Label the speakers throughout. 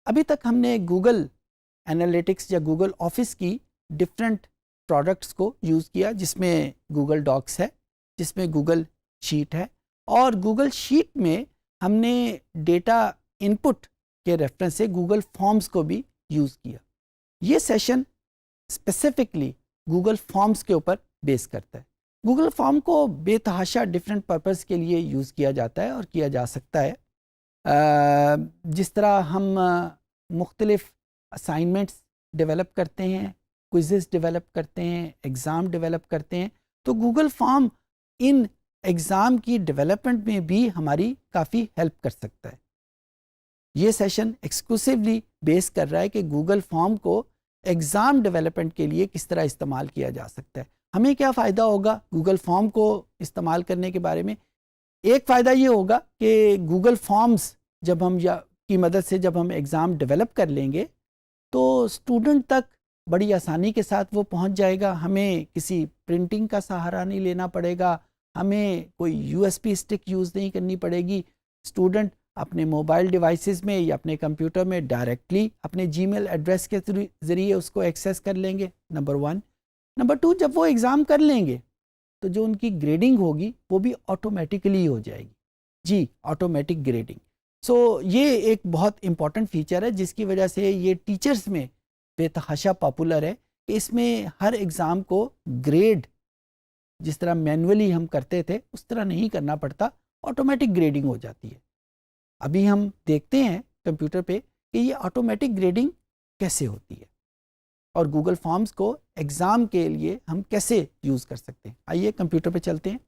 Speaker 1: अभी तक हमने गूगल एनालिटिक्स या गूगल ऑफिस की डिफरेंट प्रोडक्ट्स को यूज़ किया, जिसमें गूगल डॉक्स है, जिसमें गूगल शीट है, और गूगल शीट में हमने डेटा इनपुट के रेफरेंस से गूगल फॉर्म्स को भी यूज़ किया। ये सेशन स्पेसिफिकली गूगल फॉर्म्स के ऊपर बेस करता है। गूगल फॉर्म को बेतहाशा डिफरेंट पर्पस के लिए यूज़ किया जाता है और किया जा सकता है। जिस तरह हम मुख्तलिफ असाइनमेंट्स डेवलप करते हैं, क्विज़ेस डेवलप करते हैं, एग्ज़ाम डेवलप करते हैं, तो गूगल फॉर्म इन एग्ज़ाम की डेवलपमेंट में भी हमारी काफ़ी हेल्प कर सकता है। ये सेशन एक्सक्लूसिवली बेस कर रहा है कि गूगल फॉर्म को एग्ज़ाम डेवलपमेंट के लिए किस तरह इस्तेमाल किया जा सकता है। हमें क्या फ़ायदा होगा गूगल फॉर्म को इस्तेमाल करने के बारे में? एक फ़ायदा ये होगा कि गूगल फॉर्म्स जब हम की मदद से जब हम एग्ज़ाम डेवलप कर लेंगे तो स्टूडेंट तक बड़ी आसानी के साथ वो पहुंच जाएगा। हमें किसी प्रिंटिंग का सहारा नहीं लेना पड़ेगा, हमें कोई यूएसबी स्टिक यूज़ नहीं करनी पड़ेगी। स्टूडेंट अपने मोबाइल डिवाइसेस में या अपने कंप्यूटर में डायरेक्टली अपने जीमेल एड्रेस के ज़रिए उसको एक्सेस कर लेंगे, नंबर 1। नंबर 2, जब वो एग्ज़ाम कर लेंगे तो जो उनकी ग्रेडिंग होगी वो भी ऑटोमेटिकली हो जाएगी। जी, ऑटोमेटिक ग्रेडिंग। सो ये एक बहुत इम्पॉर्टेंट फीचर है जिसकी वजह से ये टीचर्स में बेतहाशा पॉपुलर है कि इसमें हर एग्ज़ाम को ग्रेड जिस तरह मैनुअली हम करते थे उस तरह नहीं करना पड़ता, ऑटोमेटिक ग्रेडिंग हो जाती है। अभी हम देखते हैं कंप्यूटर पे कि ये ऑटोमेटिक ग्रेडिंग कैसे होती है और गूगल फॉर्म्स को एग्ज़ाम के लिए हम कैसे यूज़ कर सकते हैं। आइए कंप्यूटर पे चलते हैं।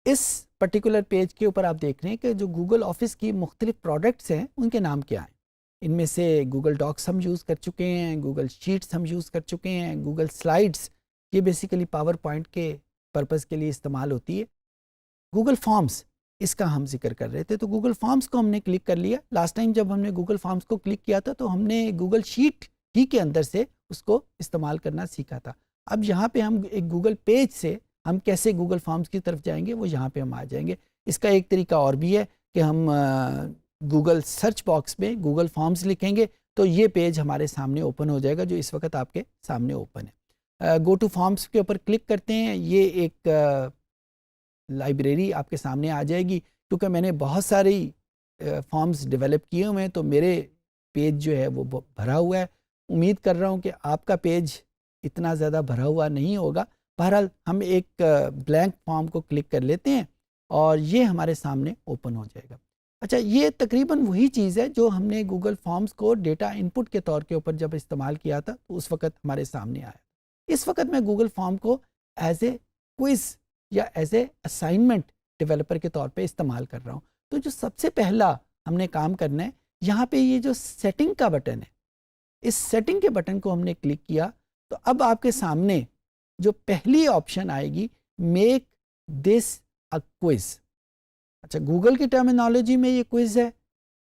Speaker 1: इस पर्टिकुलर पेज के ऊपर आप देख रहे हैं कि जो गूगल ऑफिस की मुख्तलिफ प्रोडक्ट्स हैं उनके नाम क्या हैं। इनमें से गूगल डॉक्स हम यूज़ कर चुके हैं, गूगल शीट्स हम यूज़ कर चुके हैं, गूगल स्लाइड्स ये बेसिकली पावर पॉइंट के पर्पज़ के लिए इस्तेमाल होती है। गूगल फॉर्म्स इसका हम जिक्र कर रहे थे, तो गूगल फॉर्म्स को हमने क्लिक कर लिया। लास्ट टाइम जब हमने गूगल फॉर्म्स को क्लिक किया था तो हमने गूगल शीट ही के अंदर से उसको इस्तेमाल करना सीखा था। अब यहाँ पे हम एक गूगल पेज से हम कैसे गूगल फॉर्म्स की तरफ जाएंगे वो यहाँ पे हम आ जाएंगे। इसका एक तरीका और भी है कि हम गूगल सर्च बॉक्स में गूगल फॉर्म्स लिखेंगे तो ये पेज हमारे सामने ओपन हो जाएगा, जो इस वक्त आपके सामने ओपन है। गो टू फॉर्म्स के ऊपर क्लिक करते हैं, ये एक लाइब्रेरी आपके सामने आ जाएगी। क्योंकि मैंने बहुत सारी फॉर्म्स डेवलप किए हुए हैं तो मेरे पेज जो है वो भरा हुआ है। उम्मीद कर रहा हूँ कि आपका पेज इतना ज़्यादा भरा हुआ नहीं होगा। बहरहाल हम एक ब्लैंक फॉर्म को क्लिक कर लेते हैं और ये हमारे सामने ओपन हो जाएगा। अच्छा, ये तकरीबन वही चीज़ है जो हमने गूगल फॉर्म्स को डेटा इनपुट के तौर के ऊपर जब इस्तेमाल किया था तो उस वक़्त हमारे सामने आया। इस वक्त मैं गूगल फॉर्म को एज ए क्विज़ या एज ए असाइनमेंट डेवलपर के तौर पे इस्तेमाल कर रहा हूँ। तो जो सबसे पहला हमने काम करना है, यहाँ पे ये जो सेटिंग का बटन है, इस सेटिंग के बटन को हमने क्लिक किया तो अब आपके सामने जो पहली ऑप्शन आएगी, मेक दिस अ क्विज। अच्छा, गूगल की टर्मिनोलॉजी में ये क्विज है।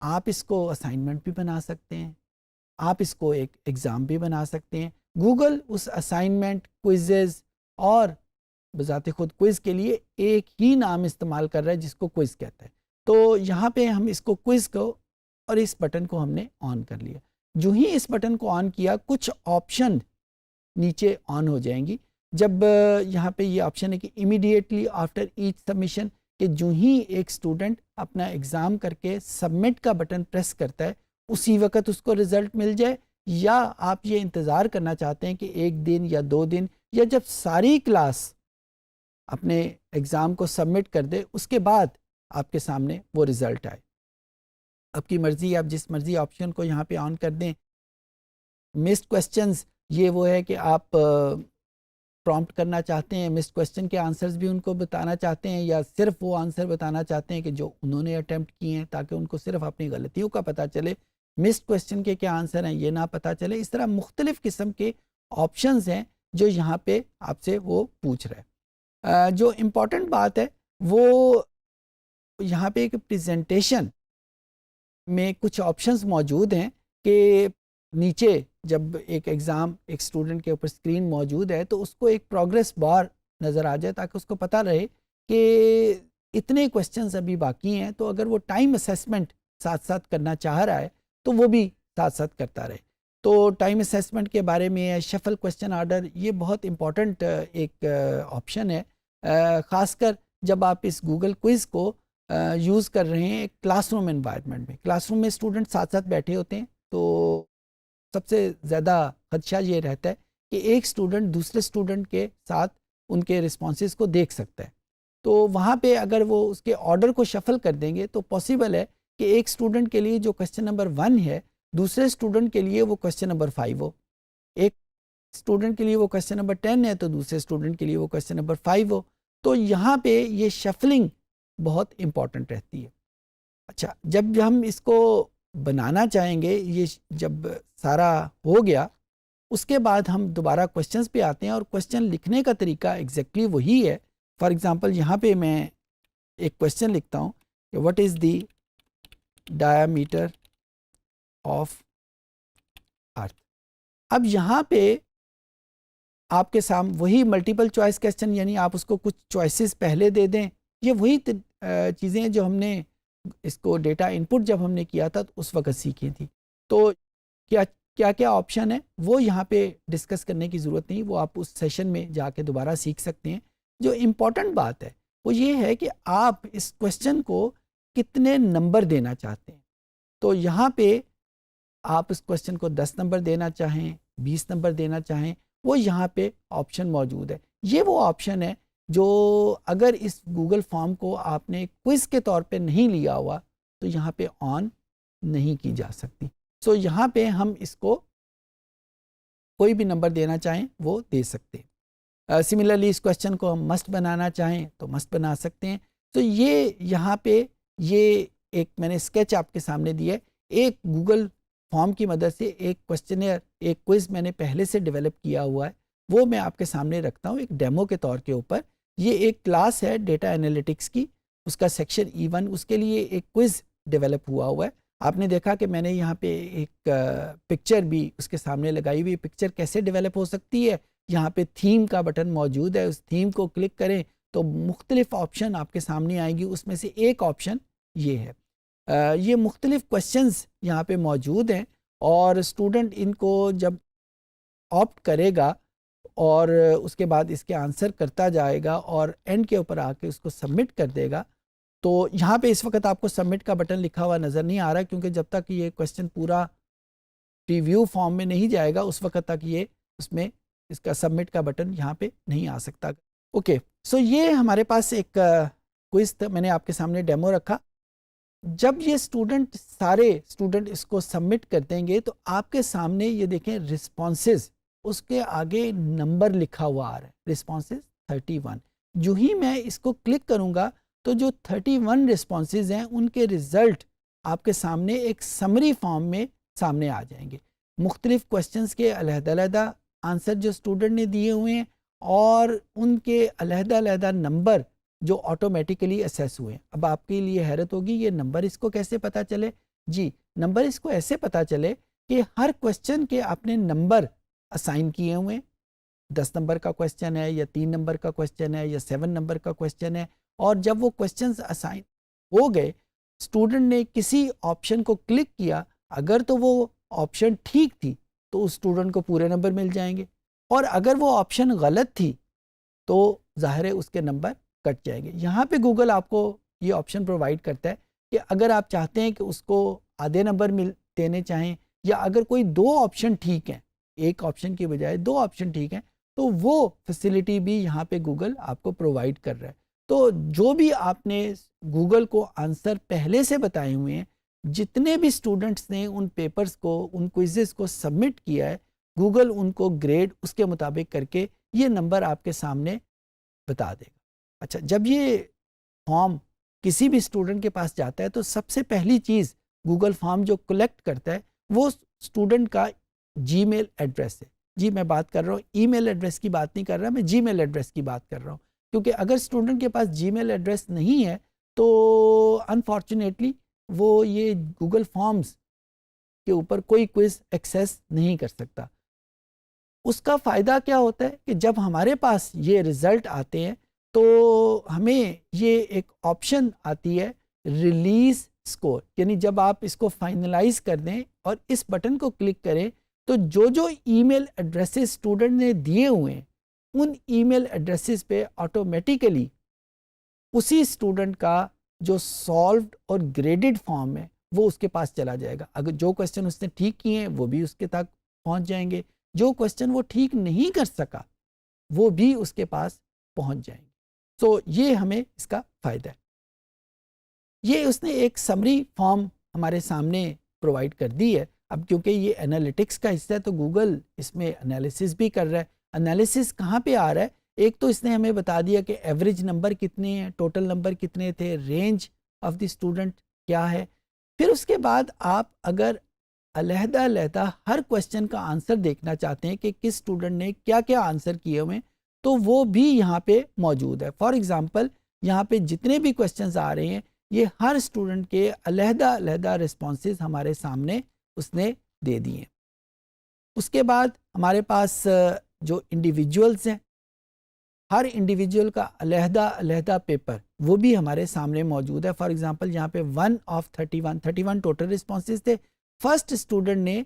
Speaker 1: आप इसको असाइनमेंट भी बना सकते हैं, आप इसको एक एग्ज़ाम भी बना सकते हैं। गूगल उस असाइनमेंट, क्विजेज और बजाते खुद क्विज़ के लिए एक ही नाम इस्तेमाल कर रहा है जिसको क्विज़ कहता है। तो यहाँ पे हम इसको क्विज़ को और इस बटन को हमने ऑन कर लिया। जो ही इस बटन को ऑन किया कुछ ऑप्शन नीचे ऑन हो जाएंगी। जब यहाँ पे ये ऑप्शन है कि इमीडिएटली आफ्टर ईच सबमिशन, कि जो ही एक स्टूडेंट अपना एग्ज़ाम करके सबमिट का बटन प्रेस करता है उसी वक्त उसको रिज़ल्ट मिल जाए, या आप ये इंतज़ार करना चाहते हैं कि एक दिन या 2 दिन या जब सारी क्लास अपने एग्ज़ाम को सबमिट कर दे उसके बाद आपके सामने वो रिज़ल्ट आए। आपकी मर्ज़ी, आप जिस मर्ज़ी ऑप्शन को यहाँ पे ऑन कर दें। मिस्ड क्वेश्चंस, ये वो है कि आप प्रॉम्प्ट करना चाहते हैं, मिस्ड क्वेश्चन के आंसर्स भी उनको बताना चाहते हैं या सिर्फ वो आंसर बताना चाहते हैं कि जो उन्होंने अटैम्प्ट किए हैं, ताकि उनको सिर्फ अपनी गलतियों का पता चले, मिस्ड क्वेश्चन के क्या आंसर हैं ये ना पता चले। इस तरह मुख्तलिफ किस्म के ऑप्शंस हैं जो यहाँ पे आपसे वो पूछ रहे हैं। जो इम्पॉर्टेंट बात है वो यहाँ पे एक प्रेजेंटेशन में कुछ ऑप्शंस मौजूद हैं कि नीचे जब एक एग्ज़ाम एक स्टूडेंट के ऊपर स्क्रीन मौजूद है तो उसको एक प्रोग्रेस बार नज़र आ जाए ताकि उसको पता रहे कि इतने क्वेश्चंस अभी बाकी हैं। तो अगर वो टाइम असेसमेंट साथ साथ करना चाह रहा है तो वो भी साथ साथ करता रहे। तो टाइम असेसमेंट के बारे में शफल क्वेश्चन आर्डर ये बहुत इम्पॉर्टेंट एक ऑप्शन है, ख़ासकर जब आप इस गूगल क्विज़ को यूज़ कर रहे हैं एक क्लासरूम एनवायरनमेंट में। क्लासरूम में स्टूडेंट साथ साथ बैठे होते हैं, तो सबसे ज़्यादा खदशा ये रहता है कि एक स्टूडेंट दूसरे स्टूडेंट के साथ उनके रिस्पॉन्सेज को देख सकता है। तो वहाँ पे अगर वो उसके ऑर्डर को शफल कर देंगे तो पॉसिबल है कि एक स्टूडेंट के लिए जो क्वेश्चन नंबर 1 है, दूसरे स्टूडेंट के लिए वो क्वेश्चन नंबर 5 हो। एक स्टूडेंट के लिए वो क्वेश्चन नंबर 10 है तो दूसरे स्टूडेंट के लिए वो क्वेश्चन नंबर 5 हो। तो यहाँ पे ये शफलिंग बहुत इम्पॉर्टेंट रहती है। अच्छा, जब हम इसको बनाना चाहेंगे, ये जब सारा हो गया, उसके बाद हम दोबारा क्वेश्चंस पे आते हैं और क्वेश्चन लिखने का तरीका एग्जैक्टली वही है। फॉर एग्जांपल यहाँ पे मैं एक क्वेश्चन लिखता हूँ कि what is the diameter of earth. अब यहाँ पे आपके सामने वही मल्टीपल चॉइस क्वेश्चन, यानी आप उसको कुछ चॉइसेस पहले दे दें। ये वही चीज़ें हैं जो हमने इसको डेटा इनपुट जब हमने किया था तो उस वक्त सीखी थी। तो क्या क्या क्या ऑप्शन है वो यहाँ पे डिस्कस करने की ज़रूरत नहीं, वो आप उस सेशन में जाके दोबारा सीख सकते हैं। जो इम्पोर्टेंट बात है वो ये है कि आप इस क्वेश्चन को कितने नंबर देना चाहते हैं। तो यहाँ पे आप इस क्वेश्चन को 10 नंबर देना चाहें, 20 नंबर देना चाहें, वो यहाँ पे ऑप्शन मौजूद है। ये वो ऑप्शन है जो अगर इस गूगल फॉर्म को आपने क्विज़ के तौर पे नहीं लिया हुआ तो यहाँ पे ऑन नहीं की जा सकती। सो यहाँ पे हम इसको कोई भी नंबर देना चाहें वो दे सकते हैं। सिमिलरली इस क्वेश्चन को हम मस्ट बनाना चाहें तो मस्ट बना सकते हैं। तो ये यहाँ पे ये एक मैंने स्केच आपके सामने दिया है। एक गूगल फॉर्म की मदद से एक क्वेश्चनर, एक क्विज़ मैंने पहले से डेवलप किया हुआ है, वो मैं आपके सामने रखता हूँ एक डेमो के तौर के ऊपर। ये एक क्लास है डेटा एनालिटिक्स की, उसका सेक्शन E1, उसके लिए एक क्विज़ डेवलप हुआ है। आपने देखा कि मैंने यहाँ पे एक पिक्चर भी उसके सामने लगाई हुई। पिक्चर कैसे डेवलप हो सकती है, यहाँ पे थीम का बटन मौजूद है, उस थीम को क्लिक करें तो मुख्तलिफ ऑप्शन आपके सामने आएंगी। उसमें से एक ऑप्शन ये है। ये मुख्तलिफ क्वेश्चंस यहाँ पे मौजूद हैं और स्टूडेंट इनको जब ऑप्ट करेगा और उसके बाद इसके आंसर करता जाएगा और एंड के ऊपर आके उसको सबमिट कर देगा। तो यहाँ पे इस वक्त आपको सबमिट का बटन लिखा हुआ नज़र नहीं आ रहा, क्योंकि जब तक ये क्वेश्चन पूरा प्रीव्यू फॉर्म में नहीं जाएगा उस वक्त तक ये उसमें इसका सबमिट का बटन यहाँ पे नहीं आ सकता। ओके, सो ये हमारे पास एक क्विज था, मैंने आपके सामने डेमो रखा। जब ये सारे स्टूडेंट इसको सबमिट कर देंगे तो आपके सामने ये देखें रिस्पॉन्सेज, उसके आगे नंबर लिखा हुआ आ रहा है, रिस्पॉन्सेज 31। जो ही मैं इसको क्लिक करूँगा तो जो 31 रिस्पॉन्सेज हैं उनके रिज़ल्ट आपके सामने एक समरी फॉर्म में सामने आ जाएंगे। मुख्तलिफ क्वेश्चंस के अलहदा आंसर जो स्टूडेंट ने दिए हुए हैं और उनके अलहदा नंबर जो ऑटोमेटिकली असेस हुए हैं। अब आपके लिए हैरत होगी ये नंबर इसको कैसे पता चले। जी, नंबर इसको ऐसे पता चले कि हर क्वेश्चन के आपने नंबर असाइन किए हुए हैं। 10 नंबर का क्वेश्चन है या 3 नंबर का क्वेश्चन है या 7 नंबर का क्वेश्चन है, और जब वो क्वेश्चंस असाइन हो गए, स्टूडेंट ने किसी ऑप्शन को क्लिक किया, अगर तो वो ऑप्शन ठीक थी तो उस स्टूडेंट को पूरे नंबर मिल जाएंगे, और अगर वो ऑप्शन गलत थी तो जाहिर है उसके नंबर कट जाएंगे। यहाँ पे गूगल आपको ये ऑप्शन प्रोवाइड करता है कि अगर आप चाहते हैं कि उसको आधे नंबर देने चाहें, या अगर कोई 2 ऑप्शन ठीक हैं, एक ऑप्शन की बजाय 2 ऑप्शन ठीक हैं, तो वो फैसिलिटी भी यहाँ पे गूगल आपको प्रोवाइड कर रहा है। तो जो भी आपने गूगल को आंसर पहले से बताए हुए हैं, जितने भी स्टूडेंट्स ने उन पेपर्स को, उन क्विज़ेस को सबमिट किया है, गूगल उनको ग्रेड उसके मुताबिक करके ये नंबर आपके सामने बता देगा। अच्छा, जब ये फॉर्म किसी भी स्टूडेंट के पास जाता है तो सबसे पहली चीज़ गूगल फॉर्म जो कलेक्ट करता है वो स्टूडेंट का जीमेल एड्रेस है। जी, मैं बात कर रहा हूँ ईमेल एड्रेस की बात नहीं कर रहा, मैं जीमेल एड्रेस की बात कर रहा हूँ, क्योंकि अगर स्टूडेंट के पास जीमेल एड्रेस नहीं है तो अनफॉर्चुनेटली वो ये गूगल फॉर्म्स के ऊपर कोई क्विज़ एक्सेस नहीं कर सकता। उसका फ़ायदा क्या होता है कि जब हमारे पास ये रिज़ल्ट आते हैं तो हमें ये एक ऑप्शन आती है रिलीज़ स्कोर, यानी जब आप इसको फाइनलाइज कर दें और इस बटन को क्लिक करें तो जो जो ईमेल एड्रेसेस स्टूडेंट ने दिए हुए हैं उन ईमेल एड्रेसेस पे ऑटोमेटिकली उसी स्टूडेंट का जो सॉल्व्ड और ग्रेडेड फॉर्म है वो उसके पास चला जाएगा। अगर जो क्वेश्चन उसने ठीक किए हैं वो भी उसके तक पहुंच जाएंगे, जो क्वेश्चन वो ठीक नहीं कर सका वो भी उसके पास पहुंच जाएंगे। तो ये हमें इसका फ़ायदा है। ये उसने एक समरी फॉर्म हमारे सामने प्रोवाइड कर दी है। अब क्योंकि ये एनालिटिक्स का हिस्सा है तो गूगल इसमें एनालिसिस भी कर रहा है। एनालिसिस कहाँ पे आ रहा है? एक तो इसने हमें बता दिया कि एवरेज नंबर कितने हैं, टोटल नंबर कितने थे, रेंज ऑफ द स्टूडेंट क्या है। फिर उसके बाद आप अगर अलहदा हर क्वेश्चन का आंसर देखना चाहते हैं कि किस स्टूडेंट ने क्या क्या आंसर किए हुए तो वो भी यहाँ पे मौजूद है। फॉर एग्ज़ाम्पल यहाँ पे जितने भी क्वेश्चंस आ रहे हैं ये हर स्टूडेंट के अलहदा रिस्पॉन्सेज हमारे सामने उसने दे दिए। उसके बाद हमारे पास जो इंडिविजुअल्स हैं हर इंडिविजुअल का अलहदा पेपर वो भी हमारे सामने मौजूद है। फॉर एग्जांपल यहाँ पे 1 ऑफ 31 टोटल रिस्पॉन्सेज थे। फर्स्ट स्टूडेंट ने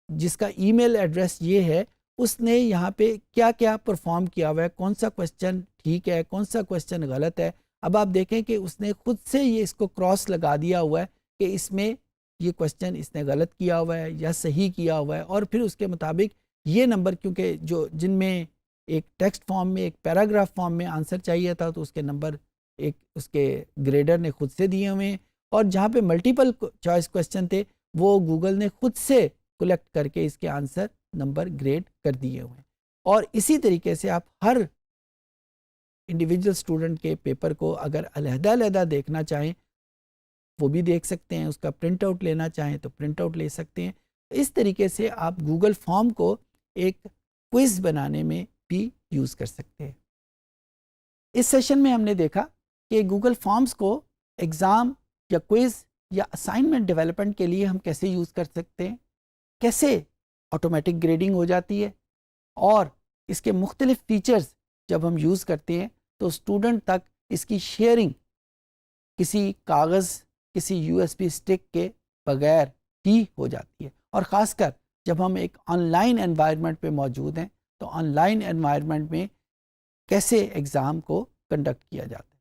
Speaker 1: जिसका ईमेल एड्रेस ये है उसने यहाँ पे क्या क्या परफॉर्म किया हुआ है, कौन सा क्वेश्चन ठीक है कौन सा क्वेश्चन गलत है। अब आप देखें कि उसने खुद से ये इसको क्रॉस लगा दिया हुआ है कि इसमें ये क्वेश्चन इसने गलत किया हुआ है या सही किया हुआ है, और फिर उसके मुताबिक ये नंबर, क्योंकि जो जिनमें एक टेक्स्ट फॉर्म में एक पैराग्राफ फॉर्म में आंसर चाहिए था तो उसके नंबर एक उसके ग्रेडर ने खुद से दिए हुए हैं, और जहाँ पे मल्टीपल चॉइस क्वेश्चन थे वो गूगल ने खुद से कलेक्ट करके इसके आंसर नंबर ग्रेड कर दिए हुए हैं। और इसी तरीके से आप हर इंडिविजुअल स्टूडेंट के पेपर को अगर अलहदा देखना चाहें वो भी देख सकते हैं, उसका प्रिंट आउट लेना चाहें तो प्रिंट आउट ले सकते हैं। इस तरीके से आप गूगल फॉर्म को एक क्विज बनाने में भी यूज़ कर सकते हैं। इस सेशन में हमने देखा कि गूगल फॉर्म्स को एग्ज़ाम या क्विज या असाइनमेंट डेवलपमेंट के लिए हम कैसे यूज़ कर सकते हैं, कैसे ऑटोमेटिक ग्रेडिंग हो जाती है, और इसके मुख्तलिफ फीचर्स जब हम यूज़ करते हैं तो स्टूडेंट तक इसकी शेयरिंग किसी कागज़ किसी USB स्टिक के बगैर ही हो जाती है। और ख़ासकर जब हम एक ऑनलाइन एनवायरनमेंट पे मौजूद हैं तो ऑनलाइन एनवायरनमेंट में कैसे एग्ज़ाम को कंडक्ट किया जाता है।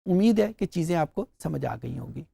Speaker 1: उम्मीद है कि चीज़ें आपको समझ आ गई होंगी।